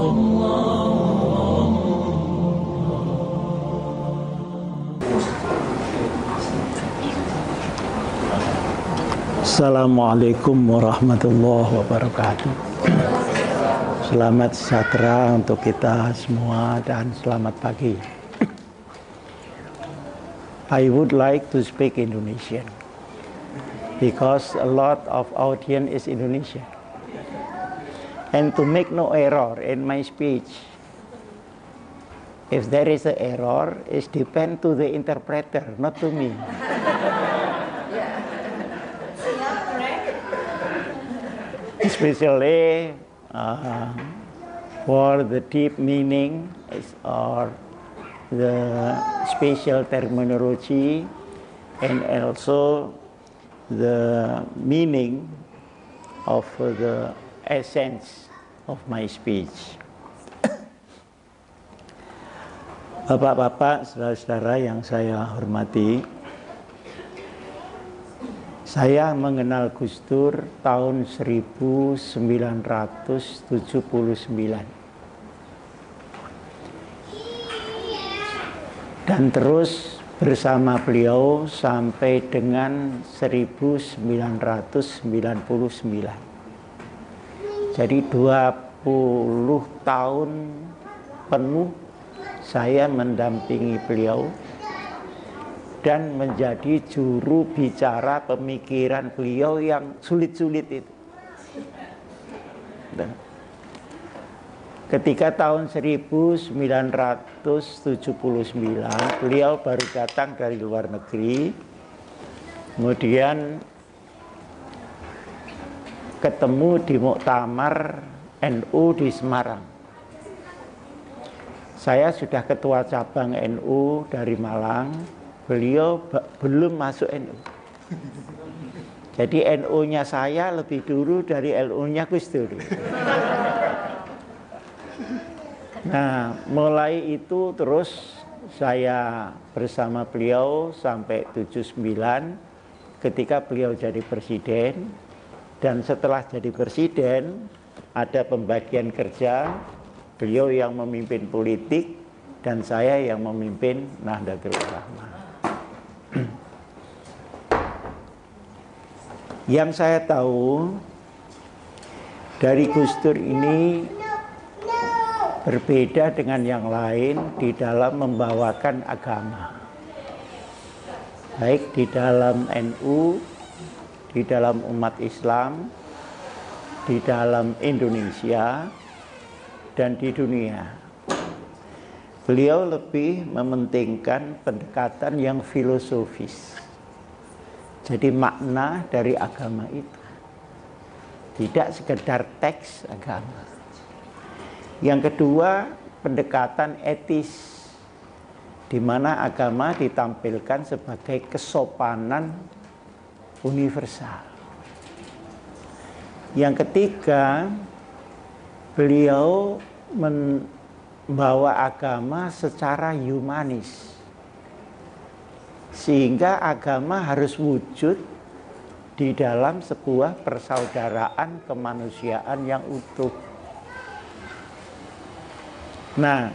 Assalamualaikum warahmatullahi wabarakatuh. Selamat sejahtera untuk kita semua dan selamat pagi. I would like to speak Indonesian because a lot of audience is Indonesian. And to make no error in my speech, if there is an error, it depends to the interpreter, not to me. Especially for the deep meaning or the special terminology and also the meaning of the essence of my speech. Bapak-bapak, saudara-saudara yang saya hormati, saya mengenal Gus Dur tahun 1979 dan terus bersama beliau sampai dengan 1999. Jadi 20 tahun penuh saya mendampingi beliau dan menjadi juru bicara pemikiran beliau yang sulit-sulit itu. Ketika tahun 1979 beliau baru datang dari luar negeri, kemudian ketemu di muktamar NU di Semarang. Saya sudah ketua cabang NU dari Malang, beliau belum masuk NU. Jadi NU-nya saya lebih dulu dari LU-nya Gus Dur. Nah, mulai itu terus saya bersama beliau sampai 79 ketika beliau jadi presiden. Dan setelah jadi presiden, ada pembagian kerja, beliau yang memimpin politik dan saya yang memimpin Nahdlatul Ulama. Yang saya tahu dari Gus Dur ini berbeda dengan yang lain di dalam membawakan agama. Baik di dalam NU, di dalam umat Islam, di dalam Indonesia, dan di dunia. Beliau lebih mementingkan pendekatan yang filosofis. Jadi makna dari agama itu tidak sekedar teks agama. Yang kedua, pendekatan etis, di mana agama ditampilkan sebagai kesopanan universal. Yang ketiga, beliau membawa agama secara humanis, sehingga agama harus wujud di dalam sebuah persaudaraan kemanusiaan yang utuh. Nah,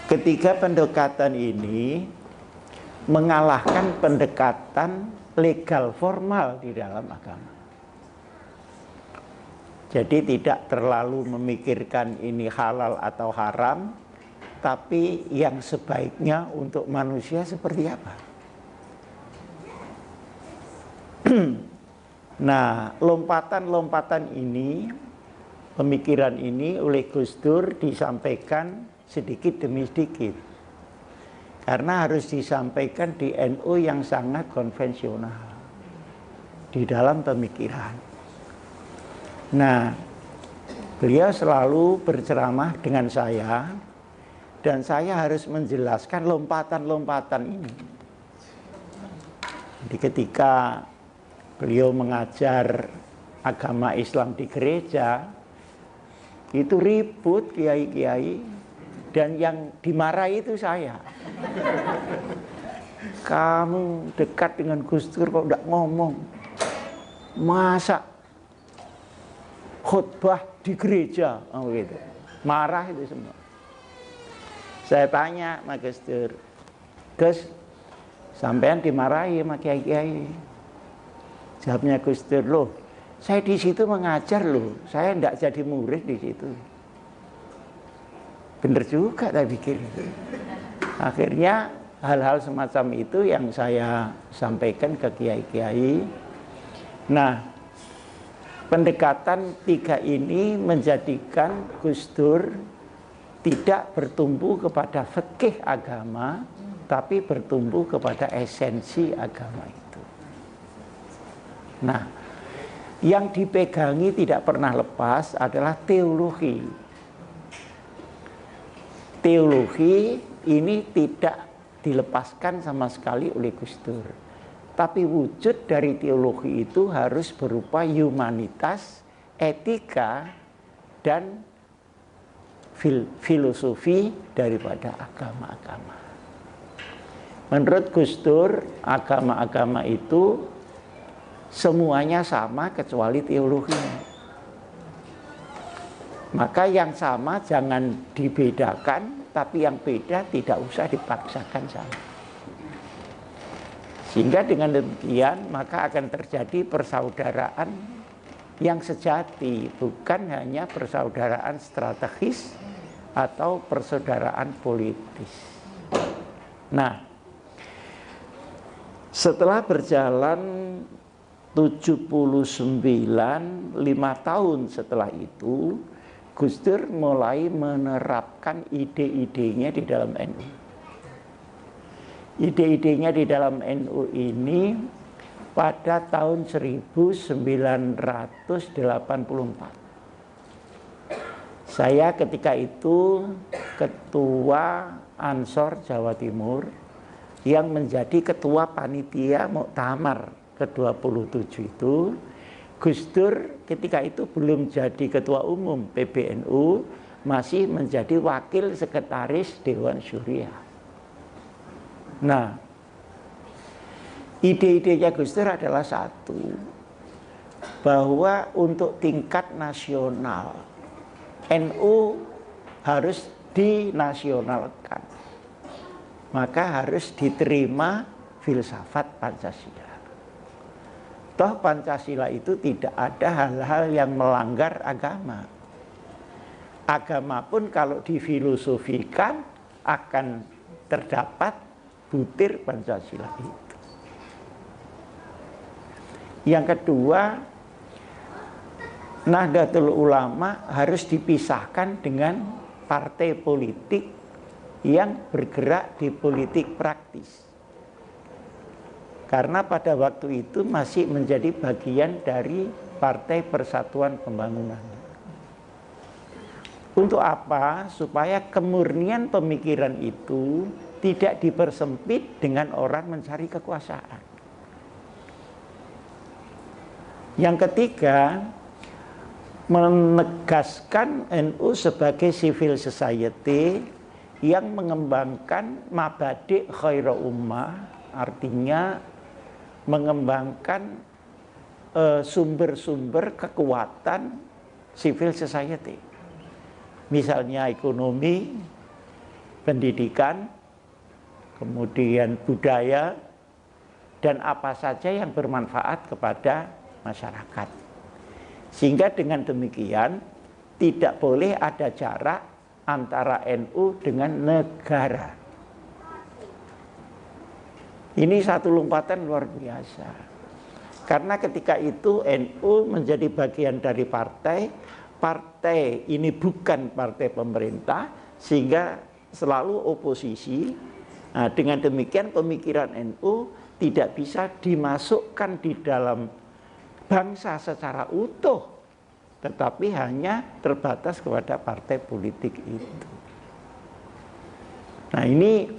ketiga pendekatan ini mengalahkan pendekatan legal formal di dalam agama. Jadi tidak terlalu memikirkan ini halal atau haram, tapi yang sebaiknya untuk manusia seperti apa. Nah, lompatan-lompatan ini, pemikiran ini oleh Gus Dur disampaikan sedikit demi sedikit. Karena harus disampaikan di NU yang sangat konvensional di dalam pemikiran. Nah, beliau selalu berceramah dengan saya, dan saya harus menjelaskan lompatan-lompatan ini. Jadi ketika beliau mengajar agama Islam di gereja, itu ribut kiai-kiai, dan yang dimarahi itu saya. Kamu dekat dengan Gus Dur kok tidak ngomong? Masa khutbah di gereja? Oh, gitu. marah itu semua. Saya tanya sama Gus Dur, Gus, sampean dimarahi sama kiai-kiai? Jawabnya Gus Dur, loh, saya di situ mengajar loh, saya enggak jadi murid di situ. Bener juga saya pikir. Akhirnya hal-hal semacam itu yang saya sampaikan ke kiai-kiai. Nah, pendekatan 3 ini menjadikan Gus Dur tidak bertumbuh kepada fikih agama, tapi bertumbuh kepada esensi agama itu. Nah, yang dipegangi tidak pernah lepas adalah teologi. Teologi ini tidak dilepaskan sama sekali oleh Gus Dur. Tapi wujud dari teologi itu harus berupa humanitas, etika, dan filosofi daripada agama-agama. Menurut Gus Dur, agama-agama itu semuanya sama kecuali teologinya. Maka yang sama jangan dibedakan, tapi yang beda tidak usah dipaksakan sama. Sehingga dengan demikian maka akan terjadi persaudaraan yang sejati, bukan hanya persaudaraan strategis atau persaudaraan politis. Nah, setelah berjalan 79, 5 tahun setelah itu, Gus Dur mulai menerapkan ide-idenya di dalam NU. Ide-idenya di dalam NU ini pada tahun 1984. Saya ketika itu ketua Ansor Jawa Timur yang menjadi ketua panitia Muktamar ke-27 itu. Gus Dur ketika itu belum jadi ketua umum PBNU, masih menjadi wakil sekretaris Dewan Syuriah. Nah, ide-idenya Gus Dur adalah satu, bahwa untuk tingkat nasional NU harus dinasionalkan, maka harus diterima filsafat Pancasila. Toh Pancasila itu tidak ada hal-hal yang melanggar agama. Agama pun kalau difilosofikan akan terdapat butir Pancasila itu. Yang kedua, Nahdlatul Ulama harus dipisahkan dengan partai politik yang bergerak di politik praktis. Karena pada waktu itu masih menjadi bagian dari Partai Persatuan Pembangunan. Untuk apa? Supaya kemurnian pemikiran itu tidak dipersempit dengan orang mencari kekuasaan. Yang ketiga, menegaskan NU sebagai civil society yang mengembangkan mabadi' khairu ummah, artinya mengembangkan sumber-sumber kekuatan civil society. Misalnya ekonomi, pendidikan, kemudian budaya, dan apa saja yang bermanfaat kepada masyarakat. Sehingga dengan demikian tidak boleh ada jarak antara NU dengan negara. Ini satu lompatan luar biasa. Karena ketika itu NU menjadi bagian dari partai, partai ini bukan partai pemerintah, sehingga selalu oposisi. Nah, dengan demikian pemikiran NU tidak bisa dimasukkan di dalam bangsa secara utuh, tetapi hanya terbatas kepada partai politik itu. Nah, ini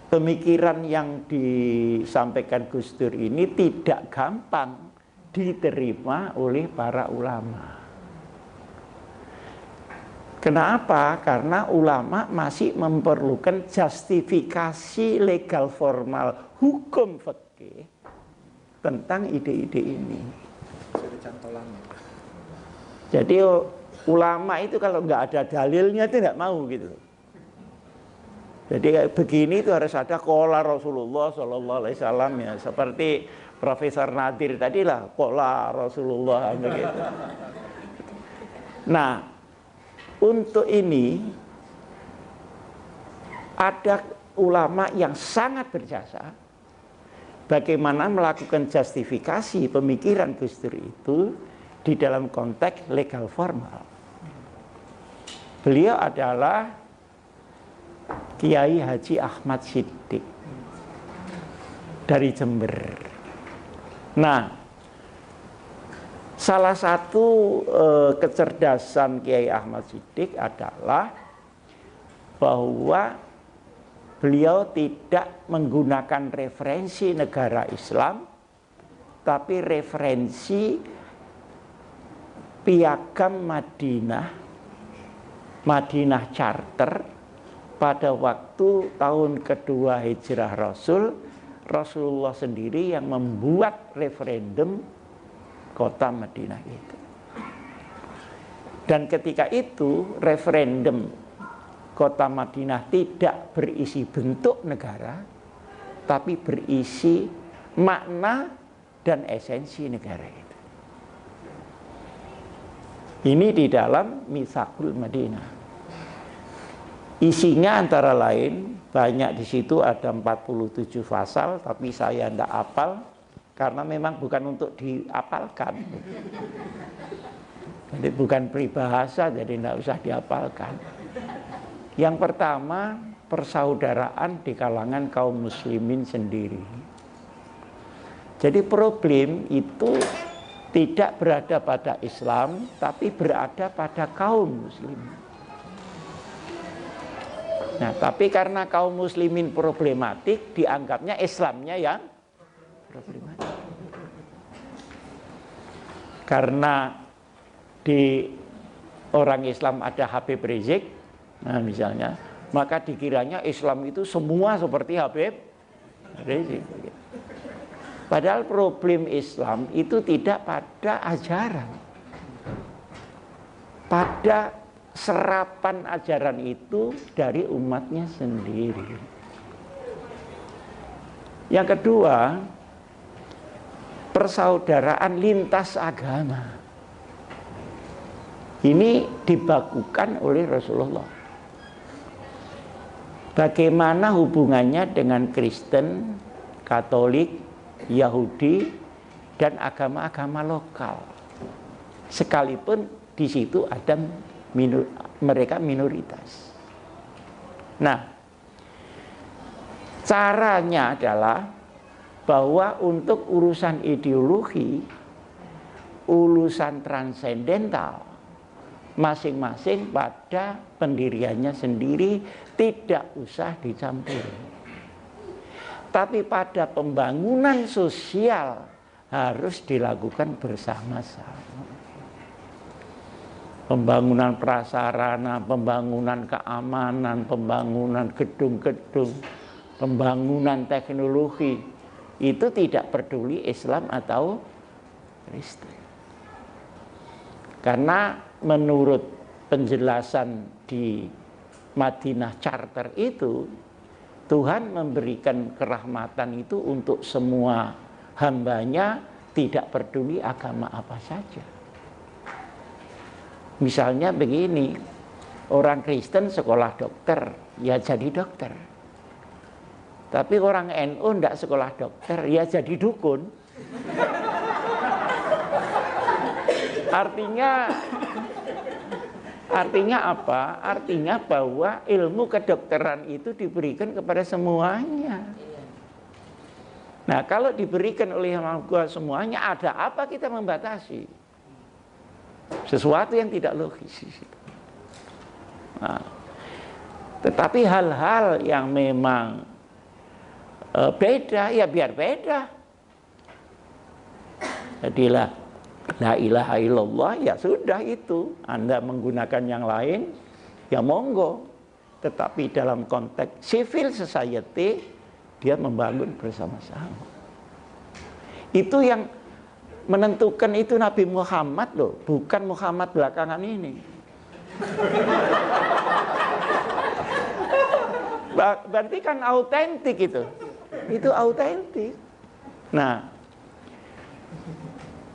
pemikiran yang disampaikan Gus Dur ini tidak gampang diterima oleh para ulama. Kenapa? Karena ulama masih memerlukan justifikasi legal formal hukum fikih tentang ide-ide ini. Jadi ulama itu kalau nggak ada dalilnya itu nggak mau gitu. Jadi kayak begini itu harus ada qala Rasulullah Sallallahu Alaihi Wasallam ya, seperti Profesor Nadir tadi lah, qala Rasulullah begitu. Nah, untuk ini ada ulama yang sangat berjasa bagaimana melakukan justifikasi pemikiran Gus Dur itu di dalam konteks legal formal. Beliau adalah Kiai Haji Ahmad Siddiq dari Jember. Nah, salah satu kecerdasan Kiai Ahmad Siddiq adalah bahwa beliau tidak menggunakan referensi negara Islam, tapi referensi Piagam Madinah Charter pada waktu tahun kedua Hijrah Rasulullah sendiri yang membuat referendum kota Madinah itu. Dan ketika itu referendum kota Madinah tidak berisi bentuk negara, tapi berisi makna dan esensi negara itu. Ini di dalam Mitsaqul Madinah. Isinya antara lain banyak, di situ ada 47 pasal, tapi saya tidak hafal karena memang bukan untuk dihafalkan. Jadi bukan peribahasa, jadi tidak usah dihafalkan. Yang pertama, persaudaraan di kalangan kaum muslimin sendiri. Jadi problem itu tidak berada pada Islam, tapi berada pada kaum muslimin. Nah, tapi karena kaum muslimin problematik, dianggapnya Islamnya yang problematik. Karena di orang Islam ada Habib Rizik, nah misalnya, maka dikiranya Islam itu semua seperti Habib Rizik. Padahal problem Islam itu tidak pada ajaran, pada serapan ajaran itu dari umatnya sendiri. Yang kedua, persaudaraan lintas agama. Ini dibakukan oleh Rasulullah. Bagaimana hubungannya dengan Kristen, Katolik, Yahudi, dan agama-agama lokal. Sekalipun di situ ada mereka minoritas. Nah, caranya adalah bahwa untuk urusan ideologi, urusan transendental, masing-masing pada pendiriannya sendiri tidak usah dicampur. Tapi pada pembangunan sosial harus dilakukan bersama-sama. Pembangunan prasarana, pembangunan keamanan, pembangunan gedung-gedung, pembangunan teknologi, itu tidak peduli Islam atau Kristen. Karena menurut penjelasan di Madinah Charter itu, Tuhan memberikan kerahmatan itu untuk semua hambanya, tidak peduli agama apa saja. Misalnya begini, orang Kristen sekolah dokter, ya jadi dokter. Tapi orang NU tidak sekolah dokter, ya jadi dukun. Artinya apa? Artinya bahwa ilmu kedokteran itu diberikan kepada semuanya. Nah, kalau diberikan oleh Allah semuanya, ada apa kita membatasi? Sesuatu yang tidak logis. Nah, tetapi hal-hal yang memang beda, ya biar beda. Jadilah la ilaha illallah, ya sudah itu. Anda menggunakan yang lain, ya monggo. Tetapi dalam konteks civil society, dia membangun bersama-sama. Itu yang menentukan itu Nabi Muhammad loh, bukan Muhammad belakangan ini. Berarti kan autentik itu autentik. Nah,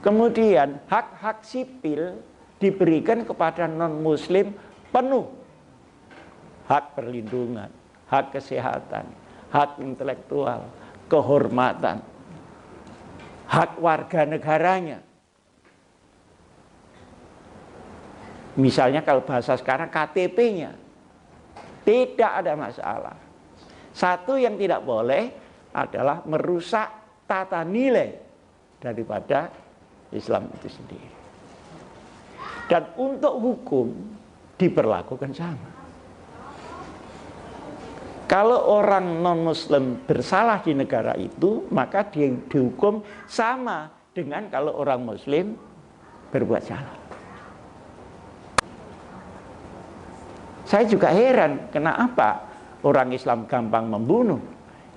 kemudian hak-hak sipil diberikan kepada non-muslim penuh. Hak perlindungan, hak kesehatan, hak intelektual, kehormatan, hak warga negaranya. Misalnya kalau bahasa sekarang KTP-nya tidak ada masalah. Satu yang tidak boleh adalah merusak tata nilai daripada Islam itu sendiri. Dan untuk hukum diperlakukan sama. Kalau orang non-muslim bersalah di negara itu, maka dia dihukum sama dengan kalau orang muslim berbuat salah. Saya juga heran kenapa orang Islam gampang membunuh.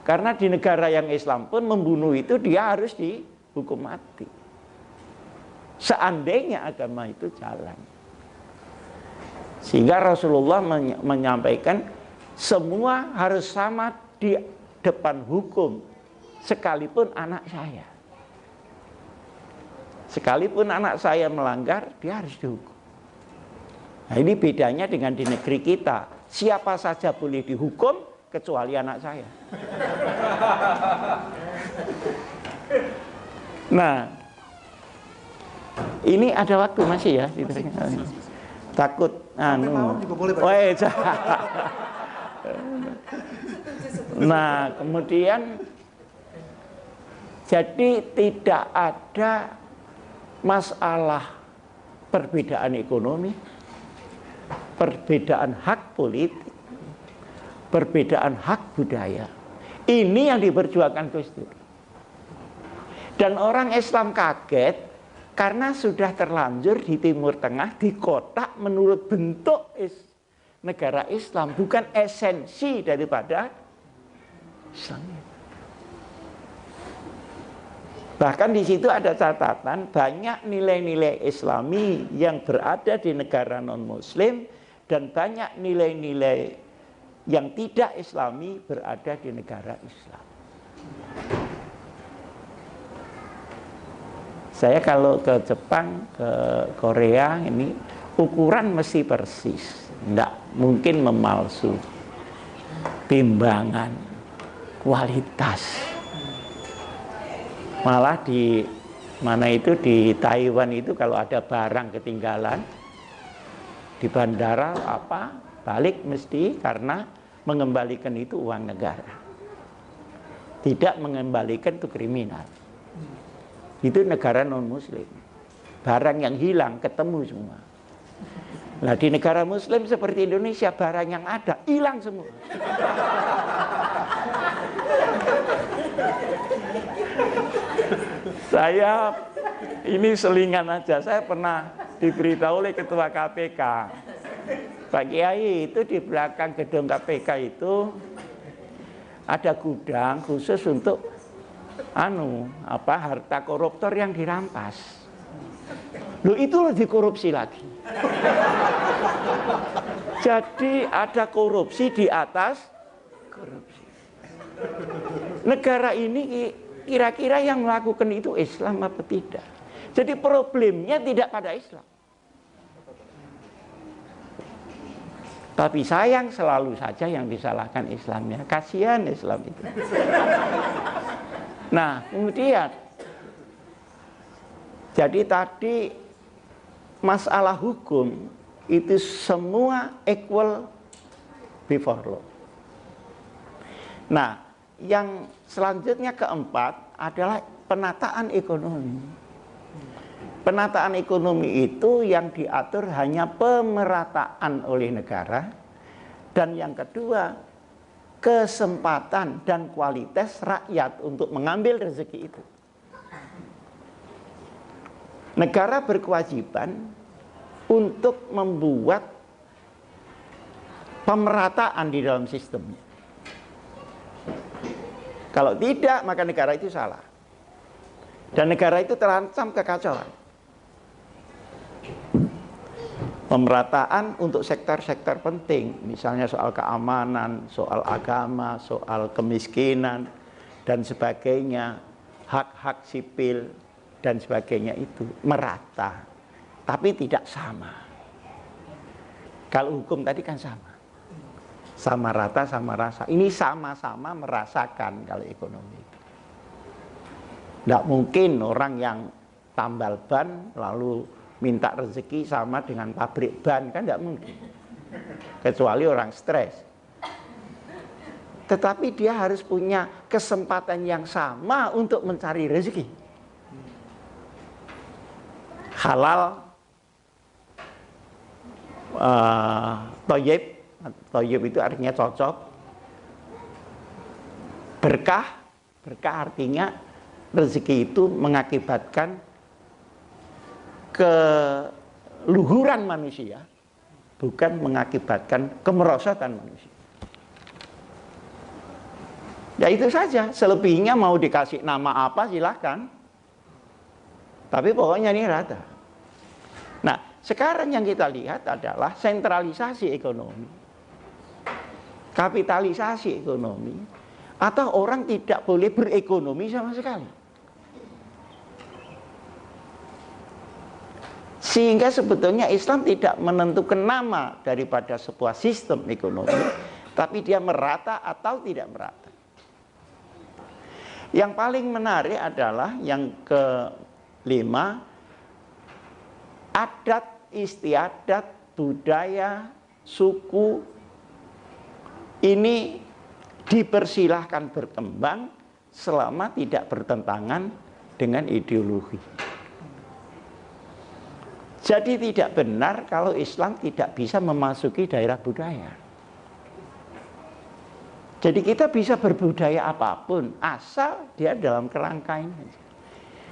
Karena di negara yang Islam pun membunuh itu dia harus dihukum mati. Seandainya agama itu jalan. Sehingga Rasulullah menyampaikan semua harus sama di depan hukum, sekalipun anak saya. Sekalipun anak saya melanggar, dia harus dihukum. Nah, ini bedanya dengan di negeri kita. Siapa saja boleh dihukum, kecuali anak saya. Nah, ini ada waktu masih ya? Takut Nah, kemudian jadi tidak ada masalah perbedaan ekonomi, perbedaan hak politik, perbedaan hak budaya. Ini yang diperjuangkan Gus Dur. Dan orang Islam kaget karena sudah terlanjur di Timur Tengah dikotak menurut bentuk negara Islam, bukan esensi daripada Islam. Bahkan di situ ada catatan banyak nilai-nilai Islami yang berada di negara non-Muslim dan banyak nilai-nilai yang tidak Islami berada di negara Islam. Saya kalau ke Jepang, ke Korea ini ukuran mesti persis, enggak mungkin memalsu. Timbangan, kualitas. Malah di mana itu di Taiwan itu kalau ada barang ketinggalan di bandara apa balik mesti karena mengembalikan itu uang negara. Tidak mengembalikan itu kriminal. Itu negara non-muslim. Barang yang hilang ketemu semua. Nah di negara muslim seperti Indonesia barang yang ada hilang semua. Saya ini selingan aja. Saya pernah diberitahu oleh ketua KPK. Pak Kiai itu di belakang gedung KPK itu ada gudang khusus untuk harta koruptor yang dirampas. Loh itu lebih korupsi lagi. Jadi ada korupsi di atas korupsi. Negara ini kira-kira yang melakukan itu Islam apa tidak? Jadi problemnya tidak pada Islam. Tapi sayang selalu saja yang disalahkan Islamnya. Kasihan Islam itu. Nah, kemudian jadi tadi masalah hukum itu semua equal before law. Nah, yang selanjutnya keempat adalah penataan ekonomi. Penataan ekonomi itu yang diatur hanya pemerataan oleh negara. Dan yang kedua, kesempatan dan kualitas rakyat untuk mengambil rezeki itu. Negara berkewajiban untuk membuat pemerataan di dalam sistemnya. Kalau tidak, maka negara itu salah. Dan negara itu terancam kekacauan. Pemerataan untuk sektor-sektor penting, misalnya soal keamanan, soal agama, soal kemiskinan, dan sebagainya, hak-hak sipil, dan sebagainya itu merata, tapi tidak sama. Kalau hukum tadi kan sama rata, sama rasa. Ini sama-sama merasakan kalau ekonomi itu. Tidak mungkin orang yang tambal ban lalu minta rezeki sama dengan pabrik ban, kan tidak mungkin. Kecuali orang stres. Tetapi dia harus punya kesempatan yang sama untuk mencari rezeki. Halal, thayyib, thayyib itu artinya cocok. Berkah, berkah artinya rezeki itu mengakibatkan keluhuran manusia, bukan mengakibatkan kemerosotan manusia. Ya itu saja, selebihnya mau dikasih nama apa silahkan. Tapi pokoknya ini rata. Nah, sekarang yang kita lihat adalah sentralisasi ekonomi, kapitalisasi ekonomi, atau orang tidak boleh berekonomi sama sekali. Sehingga sebetulnya Islam tidak menentukan nama daripada sebuah sistem ekonomi, tapi dia merata atau tidak merata. Yang paling menarik adalah yang kelima, adat istiadat, budaya, suku ini dipersilahkan berkembang selama tidak bertentangan dengan ideologi. Jadi tidak benar kalau Islam tidak bisa memasuki daerah budaya. Jadi kita bisa berbudaya apapun asal dia dalam kerangka ini.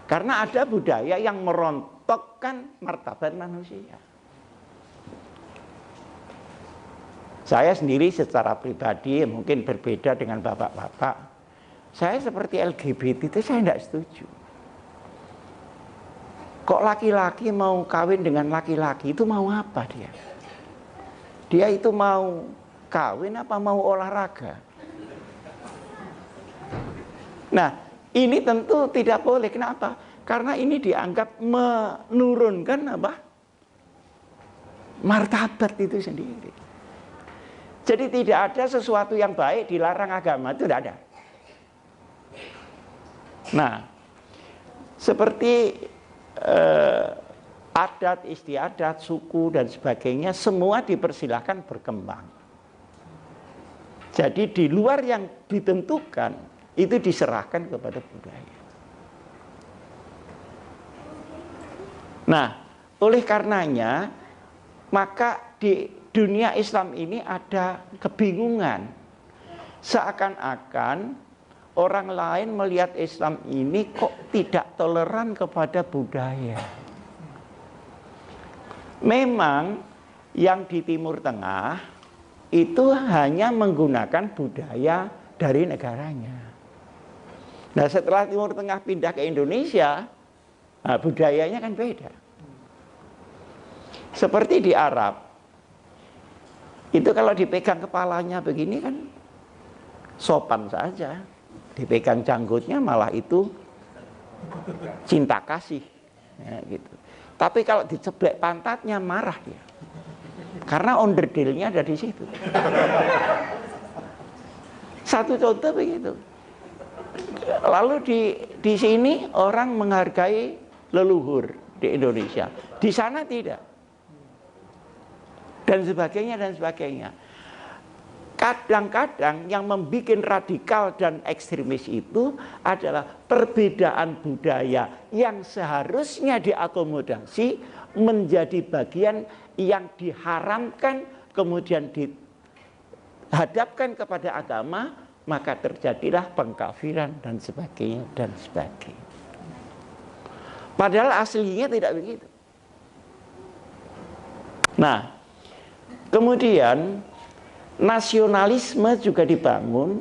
Karena ada budaya yang merontokkan martabat manusia. Saya sendiri secara pribadi mungkin berbeda dengan bapak-bapak. Saya seperti LGBT itu saya tidak setuju. Kok laki-laki mau kawin dengan laki-laki itu mau apa dia? Dia itu mau kawin apa mau olahraga? Nah, ini tentu tidak boleh. Kenapa? Karena ini dianggap menurunkan apa? Martabat itu sendiri. Jadi tidak ada sesuatu yang baik dilarang agama, itu tidak ada. Nah, seperti adat, istiadat, suku dan sebagainya semua dipersilahkan berkembang. Jadi di luar yang ditentukan itu diserahkan kepada budaya. Nah, oleh karenanya maka di dunia Islam ini ada kebingungan. Seakan-akan orang lain melihat Islam ini kok tidak toleran kepada budaya. Memang yang di Timur Tengah itu hanya menggunakan budaya dari negaranya. Nah, setelah Timur Tengah pindah ke Indonesia, nah, budayanya kan beda. Seperti di Arab, itu kalau dipegang kepalanya begini kan sopan saja. Dipegang janggutnya malah itu cinta kasih, ya, gitu. Tapi kalau diceblek pantatnya marah dia, karena onderdilnya ada di situ. Satu contoh begitu. Lalu di sini orang menghargai leluhur di Indonesia, di sana tidak, dan sebagainya dan sebagainya. Kadang-kadang yang membuat radikal dan ekstremis itu adalah perbedaan budaya yang seharusnya diakomodasi menjadi bagian yang diharamkan kemudian dihadapkan kepada agama, maka terjadilah pengkafiran dan sebagainya dan sebagainya. Padahal aslinya tidak begitu. Nah, kemudian nasionalisme juga dibangun.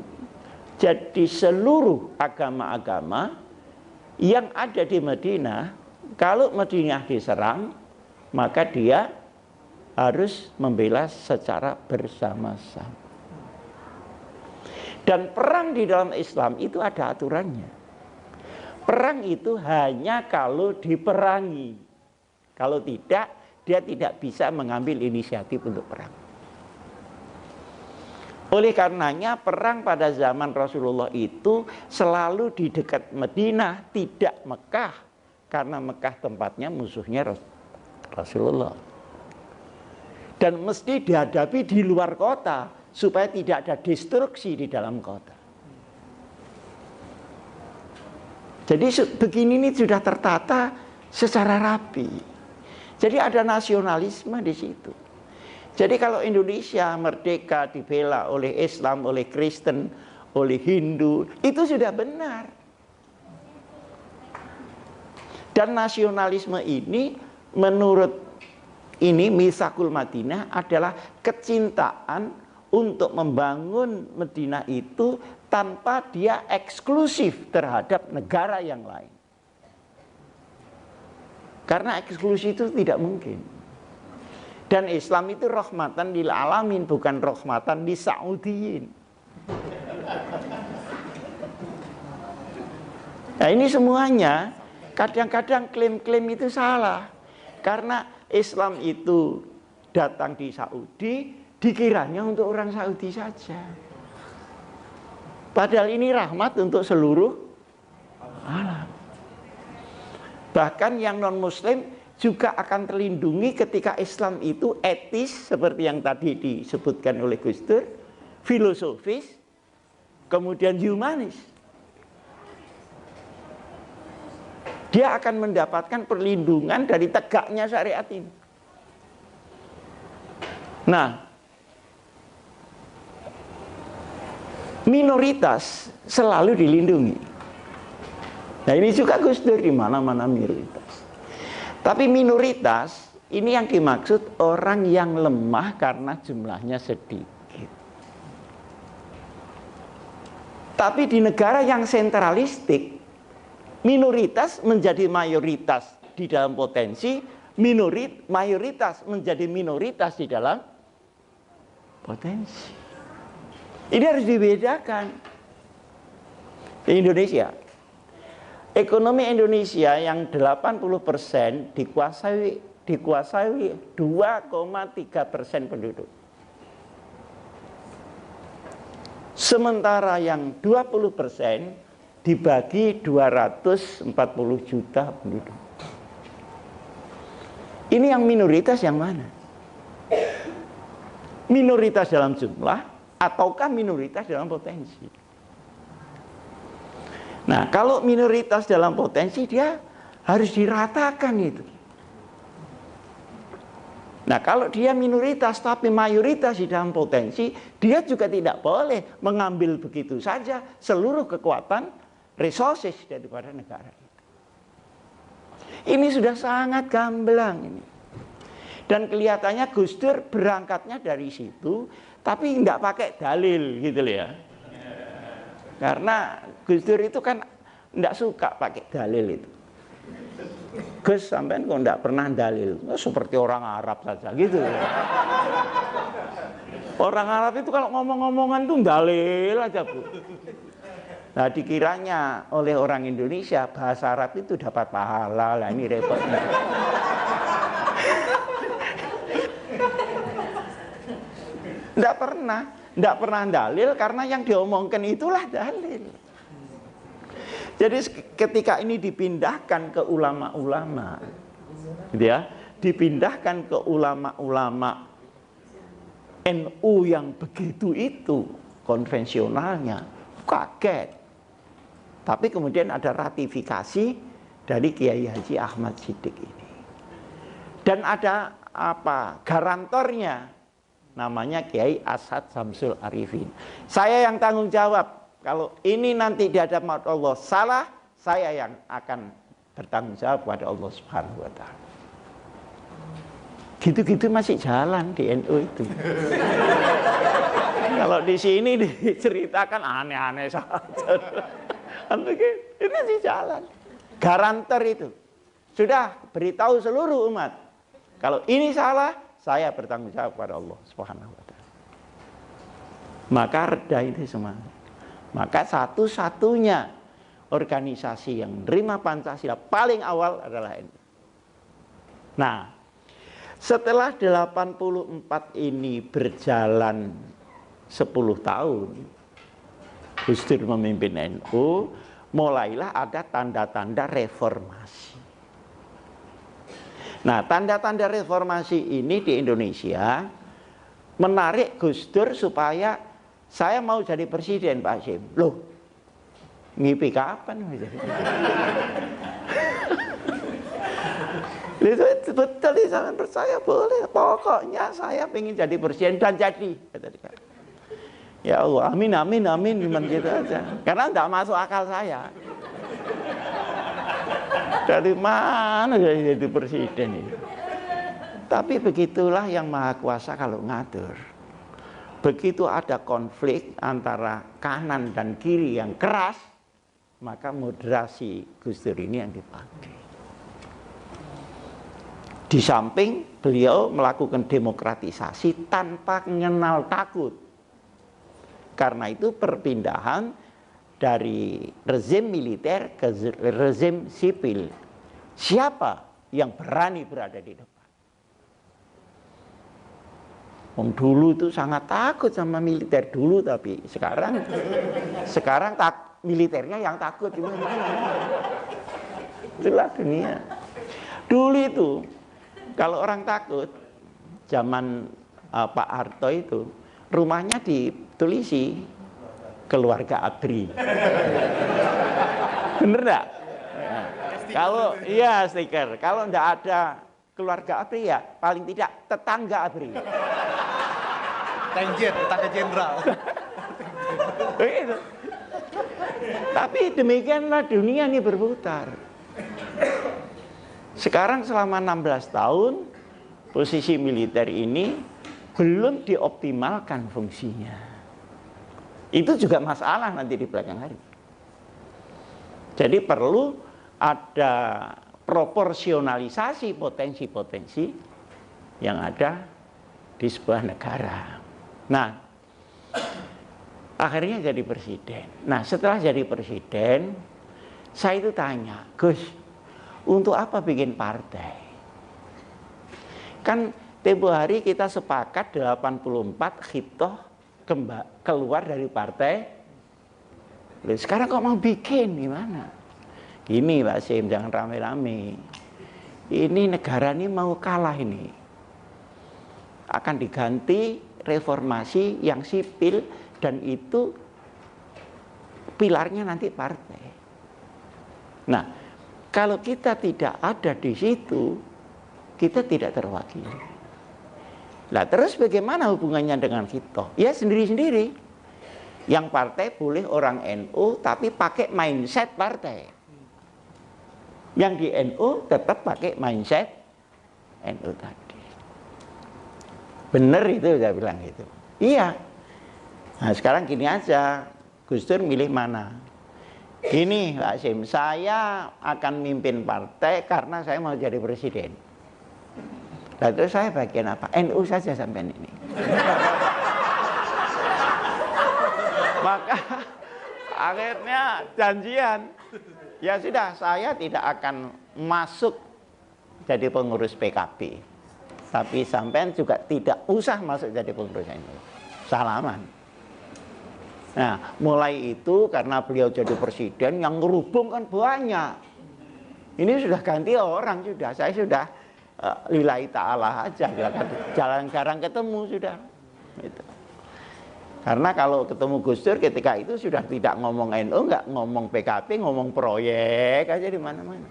Jadi seluruh agama-agama yang ada di Madinah, kalau Madinah diserang, maka dia harus membela secara bersama-sama. Dan perang di dalam Islam itu ada aturannya. Perang itu hanya kalau diperangi. Kalau tidak, dia tidak bisa mengambil inisiatif untuk perang. Oleh karenanya perang pada zaman Rasulullah itu selalu di dekat Madinah, tidak Mekah. Karena Mekah tempatnya musuhnya Rasulullah. Dan mesti dihadapi di luar kota, supaya tidak ada destruksi di dalam kota. Jadi begini ini sudah tertata secara rapi. Jadi ada nasionalisme di situ. Jadi kalau Indonesia merdeka dibela oleh Islam, oleh Kristen, oleh Hindu, itu sudah benar. Dan nasionalisme ini menurut ini Mitsaqul Madinah adalah kecintaan untuk membangun Madinah itu tanpa dia eksklusif terhadap negara yang lain. Karena eksklusif itu tidak mungkin. Dan Islam itu rahmatan lil alamin, bukan rahmatan li Saudiyin. Nah ini semuanya kadang-kadang klaim-klaim itu salah. Karena Islam itu datang di Saudi, dikiranya untuk orang Saudi saja. Padahal ini rahmat untuk seluruh alam. Bahkan yang non-muslim juga akan terlindungi ketika Islam itu etis seperti yang tadi disebutkan oleh Gus Dur, filosofis, kemudian humanis. Dia akan mendapatkan perlindungan dari tegaknya syariat ini. Nah, minoritas selalu dilindungi. Nah ini juga Gus Dur di mana-mana minoritas. Tapi minoritas ini yang dimaksud orang yang lemah karena jumlahnya sedikit. Tapi di negara yang sentralistik, minoritas menjadi mayoritas di dalam potensi, mayoritas menjadi minoritas di dalam potensi. Ini harus dibedakan. Di Indonesia, ekonomi Indonesia yang 80% dikuasai 2,3% penduduk. Sementara yang 20% dibagi 240 juta penduduk. Ini yang minoritas yang mana? Minoritas dalam jumlah ataukah minoritas dalam potensi? Nah, kalau minoritas dalam potensi dia harus diratakan itu. Nah, kalau dia minoritas tapi mayoritas di dalam potensi, dia juga tidak boleh mengambil begitu saja seluruh kekuatan resources daripada negara itu. Ini sudah sangat gamblang ini. Dan kelihatannya Gus Dur berangkatnya dari situ, tapi nggak pakai dalil gitu loh ya. Karena Gus Dur itu kan nggak suka pakai dalil itu. Gus sampean kok nggak pernah dalil, seperti orang Arab saja gitu. Orang Arab itu kalau ngomong-ngomongan tuh dalil aja Bu. Nah dikiranya oleh orang Indonesia bahasa Arab itu dapat pahala, lah ini repotnya. Nggak pernah dalil karena yang diomongkan itulah dalil. Jadi ketika ini dipindahkan ke ulama-ulama, gitu ya, dipindahkan ke ulama-ulama NU yang begitu itu konvensionalnya, kaget. Tapi kemudian ada ratifikasi dari Kiai Haji Ahmad Siddiq ini. Dan ada garantornya, namanya Kiai As'ad Syamsul Arifin. Saya yang tanggung jawab. Kalau ini nanti di hadapan Allah salah, saya yang akan bertanggung jawab pada Allah Subhanahu wa Ta'ala. Gitu-gitu masih jalan di NU itu. Kalau di sini diceritakan aneh-aneh saja. Ini masih jalan. Garantor itu. Sudah beritahu seluruh umat. Kalau ini salah, saya bertanggung jawab pada Allah Subhanahu wa taala. Maka reda itu semua. Maka satu-satunya organisasi yang menerima Pancasila paling awal adalah NU. Nah, setelah 84 ini berjalan 10 tahun, Gus Dur memimpin NU, mulailah ada tanda-tanda reformasi. Nah, tanda-tanda reformasi ini di Indonesia menarik Gus Dur supaya saya mau jadi presiden, Pak Hasyim. Loh, mimpi kapan? Itu betul di zaman percaya boleh. Pokoknya saya ingin jadi presiden dan jadi. Ya Allah, amin, amin, amin, cuman gitu aja. Karena tidak masuk akal saya. Dari mana jadi presiden itu? Tapi begitulah yang Maha Kuasa kalau ngatur. Begitu ada konflik antara kanan dan kiri yang keras, maka moderasi Gus Dur ini yang dipakai. Di samping beliau melakukan demokratisasi tanpa mengenal takut. Karena itu perpindahan dari rezim militer ke rezim sipil. Siapa yang berani berada di depan? Dulu itu sangat takut sama militer dulu, tapi sekarang militernya yang takut. Itulah dunia. Dulu itu kalau orang takut, zaman Pak Harto itu, rumahnya ditulisi keluarga ABRI. Bener enggak? Kalau iya stiker, kalau enggak ada keluarga ABRI ya paling tidak tetangga ABRI. Tetangga jenderal. Begitu. Tapi demikianlah dunia ini berputar. Sekarang selama 16 tahun posisi militer ini belum dioptimalkan fungsinya. Itu juga masalah nanti di belakang hari. Jadi perlu ada proporsionalisasi potensi-potensi yang ada di sebuah negara. Nah, akhirnya jadi presiden. Nah, setelah jadi presiden, saya itu tanya, Gus, untuk apa bikin partai? Kan tempo hari kita sepakat 84 khitoh keluar dari partai. Sekarang kok mau bikin gimana? Gini Pak Sim, jangan rame-rame. Ini negara ini mau kalah ini. Akan diganti reformasi yang sipil dan itu pilarnya nanti partai. Nah, kalau kita tidak ada di situ, kita tidak terwakili. Nah, terus bagaimana hubungannya dengan kita? Ya sendiri-sendiri. Yang partai boleh orang NU tapi pakai mindset partai. Yang di NU tetap pakai mindset NU tadi. Benar itu saya bilang gitu. Iya. Nah, sekarang gini aja, Gus Dur milih mana? Gini Pak Sim, saya akan mimpin partai karena saya mau jadi presiden. Lalu saya bagian apa? NU saja sampai ini. Maka akhirnya janjian. Ya sudah, saya tidak akan masuk jadi pengurus PKB. Tapi sampean juga tidak usah masuk jadi pengurus NU. Salaman. Nah, mulai itu karena beliau jadi presiden yang ngerubung kan banyak. Ini sudah ganti orang sudah. Saya sudah lillahi ta'ala aja. Jarang-jarang ketemu sudah. Gitu. Karena kalau ketemu Gus Dur ketika itu sudah tidak ngomong NU, nggak ngomong PKB, ngomong proyek aja di mana-mana.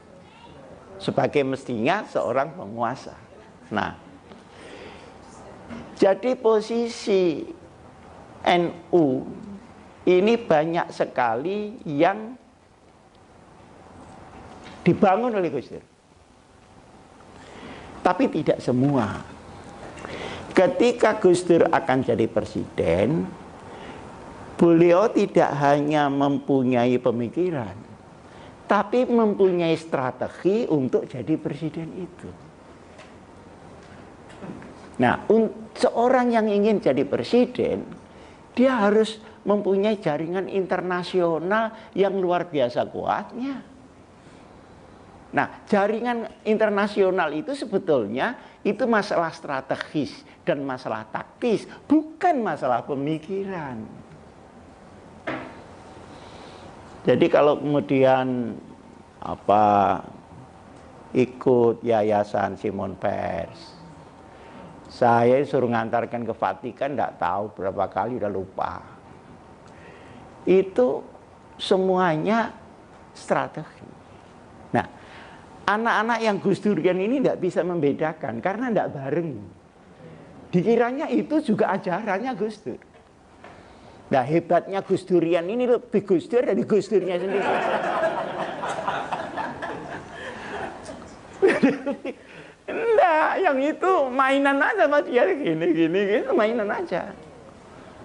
Sebagai mestinya seorang penguasa. Nah, jadi posisi NU ini banyak sekali yang dibangun oleh Gus Dur. Tapi tidak semua. Ketika Gus Dur akan jadi presiden, beliau tidak hanya mempunyai pemikiran, tapi mempunyai strategi untuk jadi presiden itu. Nah, seorang yang ingin jadi presiden, dia harus mempunyai jaringan internasional yang luar biasa kuatnya. Nah, jaringan internasional itu sebetulnya itu masalah strategis dan masalah taktis, bukan masalah pemikiran. Jadi kalau kemudian ikut yayasan Simon Peirce, saya suruh ngantarkan ke Vatikan, enggak tahu berapa kali, udah lupa. Itu semuanya strategi. Nah, anak-anak yang Gus Durian ini tidak bisa membedakan karena tidak bareng. Dikiranya itu juga ajarannya Gus Dur. Nah, hebatnya Gus Durian ini lebih Gus Dur dari Gus Durnya sendiri. Enggak, yang itu mainan aja sama dia, gini, mainan aja.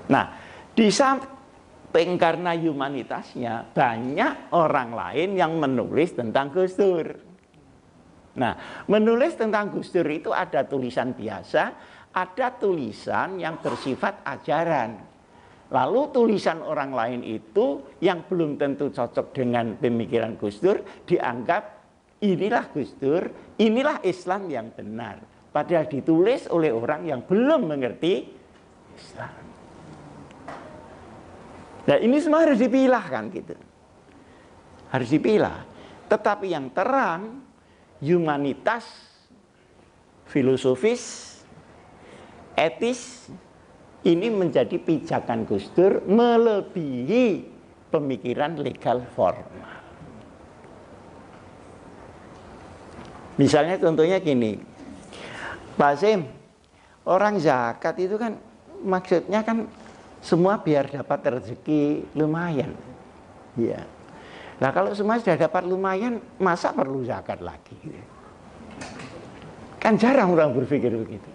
Nah, di samping karena humanitasnya, banyak orang lain yang menulis tentang Gus Dur. Nah, menulis tentang Gus Dur itu ada tulisan biasa, ada tulisan yang bersifat ajaran. Lalu tulisan orang lain itu yang belum tentu cocok dengan pemikiran Gus Dur dianggap inilah Gus Dur, inilah Islam yang benar. Padahal ditulis oleh orang yang belum mengerti Islam. Nah, ini semua harus dipilah kan gitu. Harus dipilah. Tetapi yang terang, humanitas, filosofis, etis, ini menjadi pijakan Gus Dur melebihi pemikiran legal formal. Misalnya contohnya gini, Pak Sim, orang zakat itu kan maksudnya kan semua biar dapat rezeki lumayan. Ya. Nah kalau semua sudah dapat lumayan, masa perlu zakat lagi? Kan jarang orang berpikir begitu.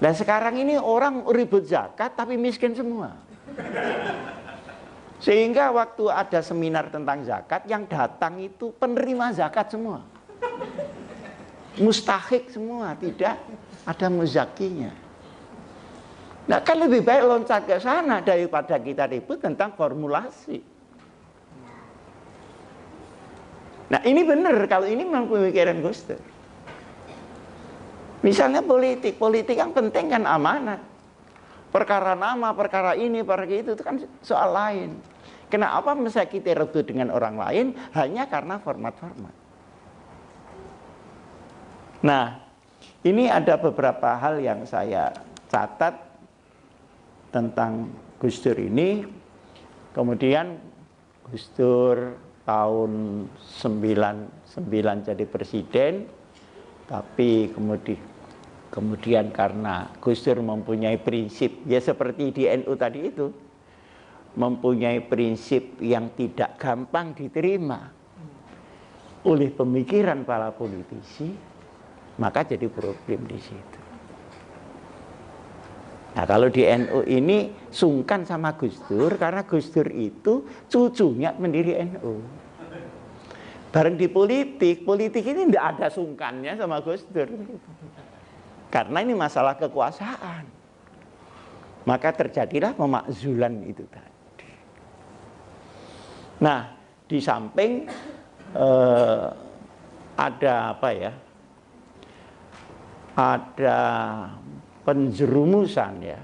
Nah sekarang ini orang ribut zakat tapi miskin semua. Sehingga waktu ada seminar tentang zakat, yang datang itu penerima zakat semua. Mustahik semua, tidak ada muzakinya. Nah kan lebih baik loncat ke sana daripada kita ribut tentang formulasi. Nah ini benar kalau ini memang pemikiran Gus Dur. Misalnya politik kan penting kan amanat. Perkara nama, perkara ini, perkara itu kan soal lain. Kenapa mesti kita rebut dengan orang lain hanya karena format-format. Nah, ini ada beberapa hal yang saya catat tentang Gus Dur ini. Kemudian Gus Dur tahun 99 jadi presiden, tapi kemudian karena Gus Dur mempunyai prinsip, ya seperti di NU tadi itu, mempunyai prinsip yang tidak gampang diterima oleh pemikiran para politisi, maka jadi problem di situ. Nah kalau di NU ini sungkan sama Gus Dur karena Gus Dur itu cucunya pendiri NU. Bareng di politik ini tidak ada sungkannya sama Gus Dur. Karena ini masalah kekuasaan. Maka terjadilah pemakzulan itu tadi. Nah, di samping ada apa ya? Ada penjerumusan ya.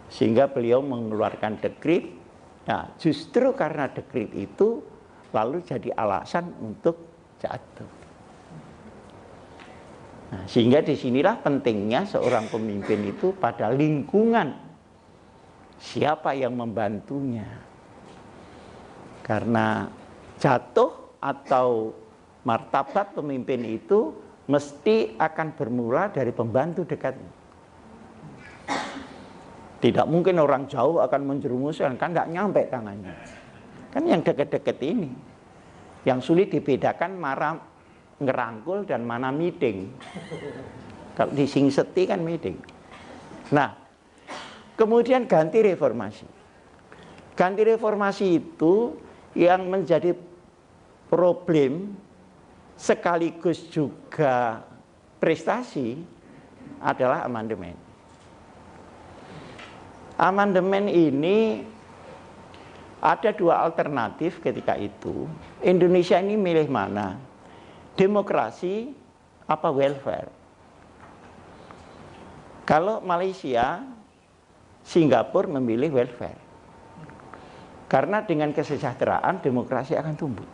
Sehingga beliau mengeluarkan dekrit. Nah, justru karena dekrit itu lalu jadi alasan untuk jatuh. Nah, sehingga disinilah pentingnya seorang pemimpin itu pada lingkungan siapa yang membantunya. Karena jatuh atau martabat pemimpin itu mesti akan bermula dari pembantu dekatnya. Tidak mungkin orang jauh akan menjerumuskan, kan nggak nyampe tangannya. Kan yang dekat-dekat ini, yang sulit dibedakan marah ngerangkul dan mana meeting. Kalau di Singseti kan meeting. Nah, kemudian ganti reformasi. Ganti reformasi itu yang menjadi problem sekaligus juga prestasi adalah amandemen. Amandemen ini ada dua alternatif ketika itu. Indonesia ini milih mana? Demokrasi apa welfare? Kalau Malaysia, Singapura memilih welfare. Karena dengan kesejahteraan demokrasi akan tumbuh.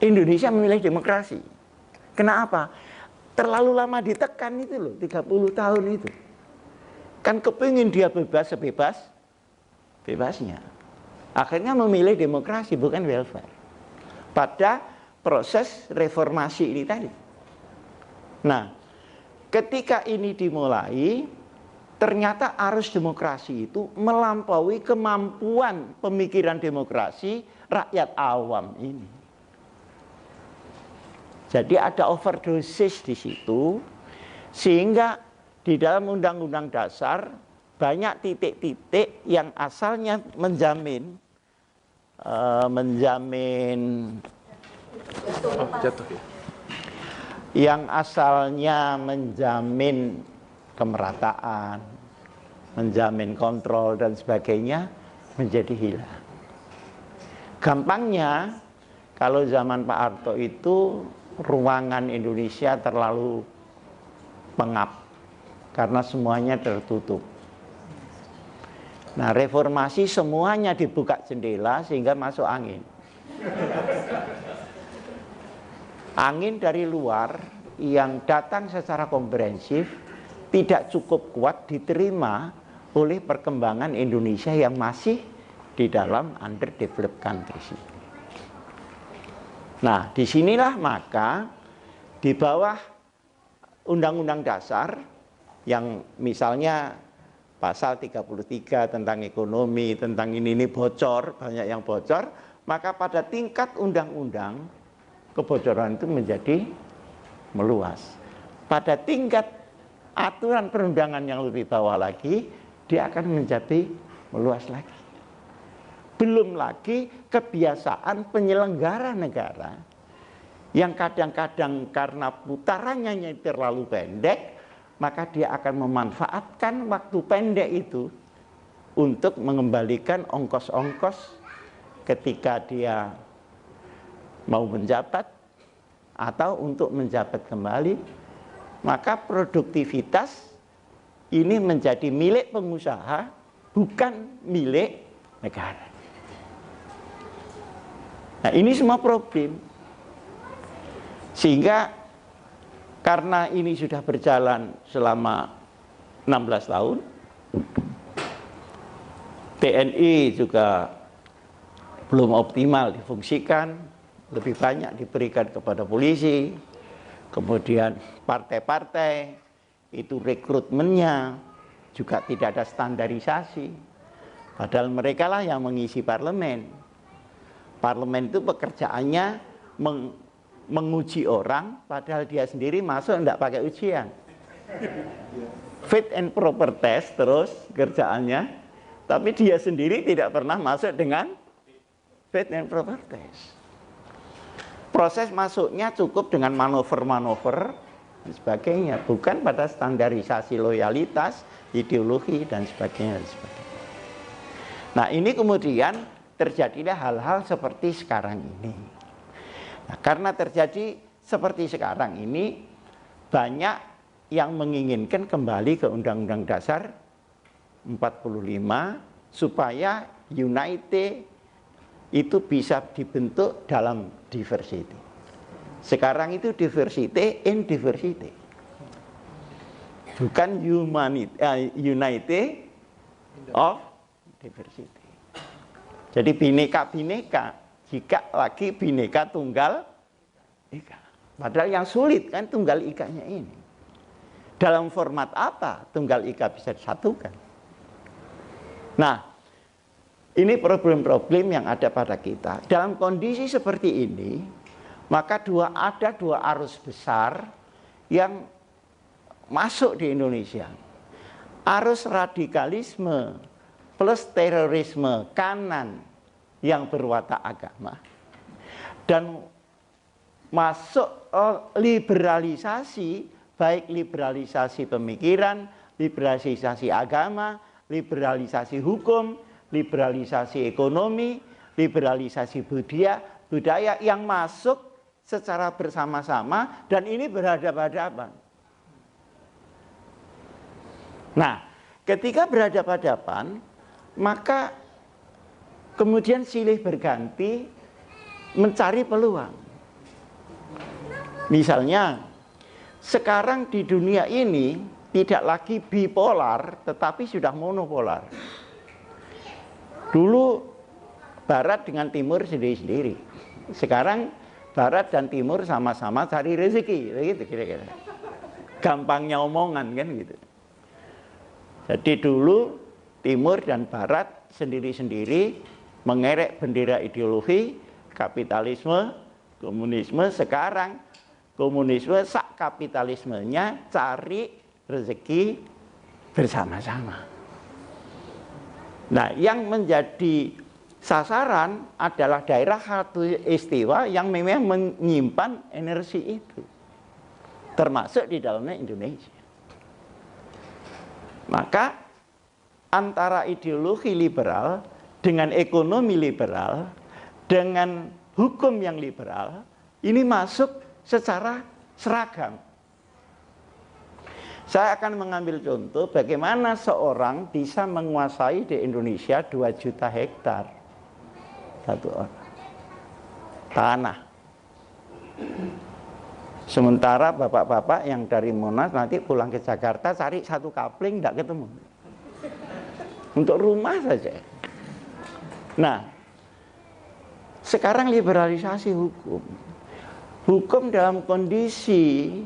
Indonesia memilih demokrasi. Kenapa? Terlalu lama ditekan itu loh, 30 tahun itu. Kan kepingin dia bebas sebebasnya. Akhirnya memilih demokrasi bukan welfare. Pada proses reformasi ini tadi. Nah, ketika ini dimulai, ternyata arus demokrasi itu melampaui kemampuan pemikiran demokrasi rakyat awam ini. Jadi ada overdosis di situ, sehingga di dalam Undang-Undang Dasar banyak titik-titik yang asalnya menjamin yang asalnya menjamin kemerataan, menjamin kontrol dan sebagainya menjadi hilang. Gampangnya kalau zaman Pak Harto itu ruangan Indonesia terlalu pengap karena semuanya tertutup. Nah, reformasi semuanya dibuka jendela sehingga masuk angin. Angin dari luar yang datang secara komprehensif tidak cukup kuat diterima oleh perkembangan Indonesia yang masih di dalam underdeveloped countries. Nah, disinilah maka di bawah Undang-Undang Dasar yang misalnya pasal 33 tentang ekonomi, tentang ini bocor, banyak yang bocor, maka pada tingkat undang-undang kebocoran itu menjadi meluas. Pada tingkat aturan perundangan yang lebih bawah lagi, dia akan menjadi meluas lagi. Belum lagi kebiasaan penyelenggara negara yang kadang-kadang karena putarannya terlalu pendek, maka dia akan memanfaatkan waktu pendek itu untuk mengembalikan ongkos-ongkos ketika dia mau menjabat atau untuk menjabat kembali. Maka produktivitas ini menjadi milik pengusaha, bukan milik negara. Nah, ini semua problem. Sehingga karena ini sudah berjalan selama 16 tahun, TNI juga belum optimal difungsikan, lebih banyak diberikan kepada polisi, kemudian partai-partai itu rekrutmennya juga tidak ada standarisasi, padahal mereka lah yang mengisi parlemen. Parlemen itu pekerjaannya menguji orang, padahal dia sendiri masuk tidak pakai ujian. Fit and proper test terus kerjaannya, tapi dia sendiri tidak pernah masuk dengan fit and proper test. Proses masuknya cukup dengan manuver-manuver dan sebagainya, bukan pada standarisasi loyalitas, ideologi dan sebagainya. Nah, ini kemudian terjadilah hal-hal seperti sekarang ini. Nah, karena terjadi seperti sekarang ini, banyak yang menginginkan kembali ke Undang-Undang Dasar 45 supaya unity itu bisa dibentuk dalam diversity. Sekarang itu diversity in diversity, bukan unity of diversity. Jadi bineka-bineka, jika lagi bineka tunggal ika. Padahal yang sulit kan tunggal ikanya ini. Dalam format apa tunggal ika bisa disatukan? Nah, ini problem-problem yang ada pada kita. Dalam kondisi seperti ini, maka ada dua arus besar yang masuk di Indonesia. Arus radikalisme plus terorisme kanan yang berwatak agama, dan masuk liberalisasi, baik liberalisasi pemikiran, liberalisasi agama, liberalisasi hukum, liberalisasi ekonomi, liberalisasi budaya yang masuk secara bersama-sama dan ini berhadapan-hadapan. Nah, ketika berhadapan-hadapan, maka kemudian silih berganti mencari peluang. Misalnya, sekarang di dunia ini tidak lagi bipolar, tetapi sudah monopolar. Dulu Barat dengan Timur sendiri-sendiri. Sekarang Barat dan Timur sama-sama cari rezeki, gitu kira-kira. Gampangnya omongan kan gitu. Jadi dulu Timur dan Barat sendiri-sendiri mengerek bendera ideologi kapitalisme, komunisme. Sekarang komunisme sak kapitalismenya cari rezeki bersama-sama. Nah, yang menjadi sasaran adalah daerah khatulistiwa yang memang menyimpan energi itu, termasuk di dalamnya Indonesia. Maka antara ideologi liberal dengan ekonomi liberal dengan hukum yang liberal ini masuk secara seragam. Saya akan mengambil contoh bagaimana seorang bisa menguasai di Indonesia 2 juta hektar satu orang tanah. Sementara bapak-bapak yang dari Monas nanti pulang ke Jakarta cari satu kapling tidak ketemu. Untuk rumah saja. Nah, sekarang liberalisasi hukum. Hukum dalam kondisi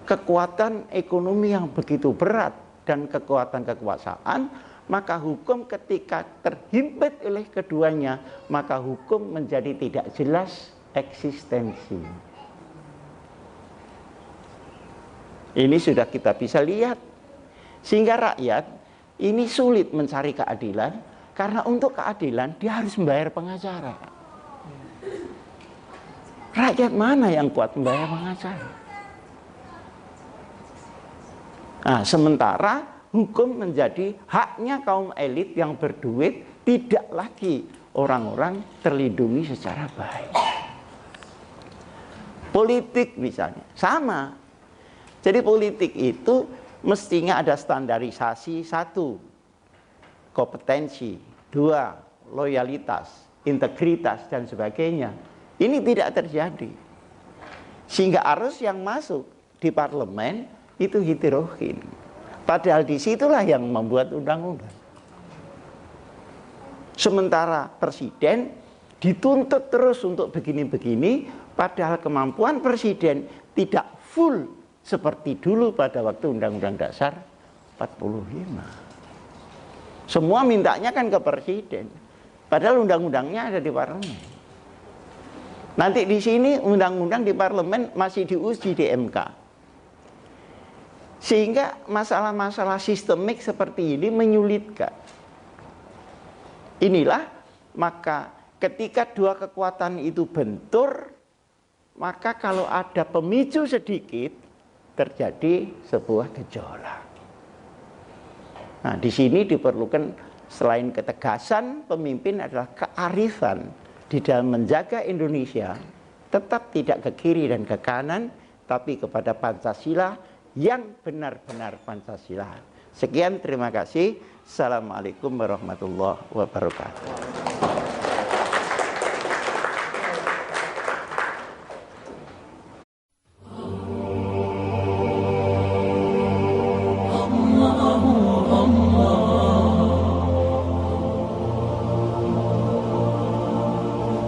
kekuatan ekonomi yang begitu berat dan kekuatan kekuasaan, maka hukum ketika terhimpit oleh keduanya, maka hukum menjadi tidak jelas eksistensi. Ini sudah kita bisa lihat. Sehingga rakyat ini sulit mencari keadilan, karena untuk keadilan dia harus membayar pengacara. Rakyat mana yang kuat membayar pengacara? Nah, sementara hukum menjadi haknya kaum elit yang berduit, tidak lagi orang-orang terlindungi secara baik. Politik misalnya, sama. Jadi politik itu mestinya ada standarisasi, 1, kompetensi, 2, loyalitas, integritas, dan sebagainya. Ini tidak terjadi. Sehingga arus yang masuk di parlemen itu heterogen. Padahal disitulah yang membuat undang-undang. Sementara presiden dituntut terus untuk begini-begini, padahal kemampuan presiden tidak full seperti dulu pada waktu Undang-Undang Dasar 45. Semua mintanya kan ke presiden, padahal undang-undangnya ada di parlemen. Nanti di sini undang-undang di parlemen masih diuji di MK. Sehingga masalah-masalah sistemik seperti ini menyulitkan. Inilah maka ketika dua kekuatan itu bentur, maka kalau ada pemicu sedikit terjadi sebuah gejolak. Nah, di sini diperlukan selain ketegasan pemimpin adalah kearifan di dalam menjaga Indonesia tetap tidak ke kiri dan ke kanan, tapi kepada Pancasila yang benar-benar Pancasila. Sekian, terima kasih. Assalamualaikum warahmatullahi wabarakatuh.